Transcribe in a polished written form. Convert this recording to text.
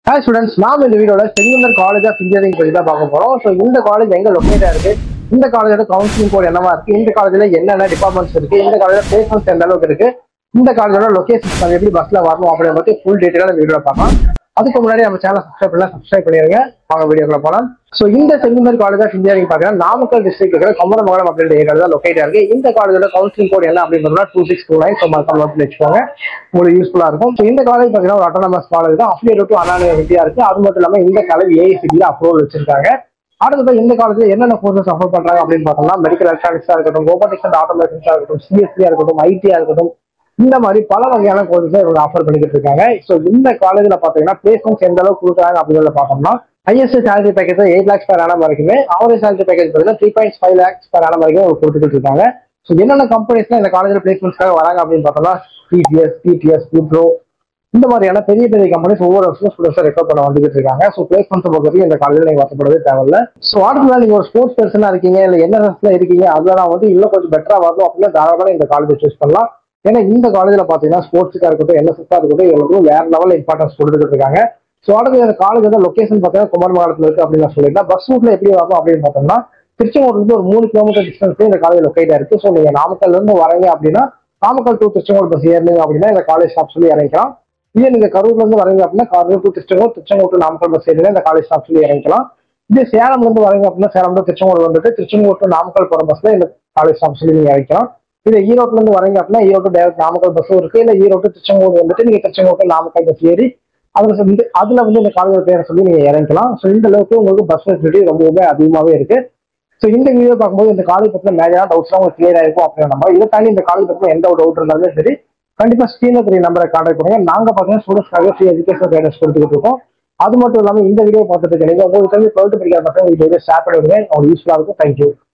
Hi students, நாம் இந்த வீடியோல செங்குந்தர் காலேஜ் ஆஃப் இன்ஜினியரிங் பத்தி தான் பார்க்க போறோம். ஸோ இந்த காலேஜ் எங்க லொக்கேட்டா இருக்கு, இந்த காலேஜோட கவுன்சிலிங் கோட் என்னவா இருக்கு, இந்த காலேஜ்ல என்னென்ன டிபார்ட்மெண்ட்ஸ் இருக்கு, இந்த காலேஜ்ல பிளேஸ்மெண்ட்ஸ் எந்த அளவுக்கு இருக்கு, இந்த காலேஜோட லொகேஷன் நம்ம எப்படி பஸ்ல வரணும் அப்படின்ற பத்தி ஃபுல் டீடைலா இந்த வீடியோல பார்க்கலாம். அதுக்கு முன்னாடி நம்ம சேனல் சப்ஸ்கிரைப் பண்ணிருங்க. வாங்க வீடியோக்குள்ள போலாம். ஸோ இந்த செங்குந்தர் காலேஜ் ஆஃப் இன்ஜினியரிங் பார்த்தீங்கன்னா நாமக்கல் டிஸ்ட்ரிக்ட் இருக்கிற குமரமங்கலம் அப்படின்ற ஏரியால தான் லொக்கேட்டா இருக்கு. இந்த காலேஜோட கவுன்சிலிங் கோட் என்ன அப்படின்னு 2629. ஸோ மறக்காம நோட் பண்ணி வச்சுக்கோங்க, உங்களுக்கு யூஸ்ஃபுல்லா இருக்கும். ஸோ இந்த காலேஜ் பார்த்தீங்கன்னா ஒரு அட்டானமஸ் காலேஜ் தான், அஃபிலியேட் டு அண்ணா யூனிவர்சிட்டியா இருக்கு. அது மட்டும் இல்லாம இந்த காலேஜ் ஏஐசிடில அப்ரூவல் வச்சிருக்காங்க. அடுத்தது இந்த காலேஜ்ல என்னென்ன கோர்சஸ் அப்ரூவ் பண்றாங்க அப்படின்னு பார்த்தோம்னா மெடிக்கல் எலக்ட்ரானிக்ஸா இருக்கட்டும், ரோபோட்டிக்ஸ் அண்ட் ஆட்டோமேஷன்ஸா இருக்கட்டும், சிஎஸ்சியா இருக்கட்டும், ஐடியா இருக்கட்டும், இந்த மாதிரி பல வகையான கோர்சஸ் இவங்க ஆஃபர் பண்ணிக்கிட்டு இருக்காங்க. ஸோ இந்த காலேஜ்ல பாத்தீங்கன்னா பிளேஸ்மெண்ட்ஸ் எந்த அளவுக்கு கொடுக்குறாங்க அப்படின்றத பார்த்தோம்னா highest salary package 8 lakhs per annum வரைக்குமே, ஆவரேஜ் சேலரி பேக்கேஜ் பார்த்தீங்கன்னா 3.5 lakhs per annum வரைக்கும் கொடுத்துட்டு இருக்காங்க. ஸோ என்னென்ன கம்பெனிஸ்லாம் இந்த காலேஜ்ல பிளேஸ்மெண்ட்ஸ்க்காக வராங்க அப்படின்னு பார்த்தோம்னா டிடிஎஸ், விப்ரோ, இந்த மாதிரியான பெரிய பெரிய கம்பெனிஸ் ஒவ்வொரு வருஷம் ஸ்டூடெண்ட்ஸை ரெக்கார்ட் பண்ண வந்துட்டு இருக்காங்க. ஸோ பிளேஸ்மெண்ட்ஸ் பொறுத்தவரைக்கும் இந்த காலேஜ்ல நீங்க வருத்தப்படவே தேவையில்ல. ஸோ அடுத்ததான் நீங்க ஒரு ஸ்போர்ட்ஸ் பர்சனா இருக்கீங்க, இல்லை என்எஸ்எஸ்ல இருக்கீங்க, அதெல்லாம் வந்து இன்னும் கொஞ்சம் பெட்டரா வரணும் அப்படின்னா தாராளமாக இந்த காலேஜ் சூஸ் பண்ணலாம். ஏன்னா இந்த காலேஜ்ல பாத்தீங்கன்னா ஸ்போர்ட்ஸுக்கா இருக்கட்டும், என்எஸ்எஸ்ஸா இருக்கட்டும், இவங்களுக்கு வேற லெவல் இம்பார்ட்டன்ஸ் கொடுத்துட்டு இருக்காங்க. ஸோ அடுத்து இந்த காலேஜ் லொகேஷன் பார்த்தீங்கன்னா குமரமங்கலத்துல இருக்கு அப்படின்னு நான் சொல்லியிருந்தேன். பஸ் ரூட்ல எப்படி வரும் அப்படின்னு பார்த்தோம்னா திருச்செங்கோடு இருந்து ஒரு 3 கிலோமீட்டர் டிஸ்டன்ஸ்ல இந்த காலேஜ் லொகேட்டா இருக்கு. ஸோ நீங்க நாமக்கல்ல இருந்து வரீங்க அப்படின்னா நாமக்கல் டு திருச்செங்கோடு பஸ் ஏறினீங்க அப்படின்னா இந்த காலேஜ் ஸ்டாப் சொல்லி இறங்கிக்கலாம். இதே நீங்க கரூர்ல இருந்து வரீங்க அப்படின்னா Karur to Tiruchengode to Namakkal bus ஏறினா இந்த காலேஜ் ஸ்டாப் சொல்லி இறங்கிக்கலாம். இதே சேலம்ல இருந்து வரீங்க அப்படின்னா சேலம் டு திருச்செங்கோடு வந்துட்டு திருச்செங்கோடு டு நாமக்கல் போற பஸ்ல இந்த காலேஜ் ஸ்டாப் சொல்லி நீங்க இறங்கிக்கலாம். இதே ஈரோட்ல இருந்து வரீங்க அப்படின்னா ஈரோடு டைரக்ட் நாமக்கல் பஸ்ஸும் இருக்கு. இல்ல ஈரோடு திருச்செங்கோடு வந்துட்டு நீங்க திருச்செங்கோடு நாமக்கல் பஸ் ஏறி அதுல வந்து இந்த காலேஜ் பேரை சொல்லி நீங்க இறங்கிக்கலாம். ஸோ இந்த அளவுக்கு உங்களுக்கு பஸ் ஃபெசிலிட்டி ரொம்பவே அதிகமாவே இருக்கு. ஸோ இந்த வீடியோ பார்க்கும்போது இந்த காலேஜ் பத்தின மேஜரான டவுட்ஸ் உங்களுக்கு கிளியர் ஆயிருக்கும் அப்படின்னா நம்ம இதை தாண்டி இந்த காலேஜ் பத்தின எந்த ஒரு டவுட் இருந்தாலுமே சரி கண்டிப்பா ஸ்கிரீன்ல 3 நம்பரை கான்டாக்ட் பண்ணுங்க. நாங்க பாத்தீங்கன்னா ஸ்டூடெண்ட்ஸ்க்காக ஃப்ரீ எஜுகேஷன் கைடன்ஸ் கொடுத்துட்டு இருக்கோம். அது மட்டும் இல்லாம இந்த வீடியோ பார்த்துட்டு நீங்க உங்களுக்கு 12th படிக்கிற பசங்க இந்த வீடியோ ஷேர் பண்ணி விடுங்க, உங்களுக்கு யூஸ்ஃபுல்லா இருக்கும். தேங்க்யூ.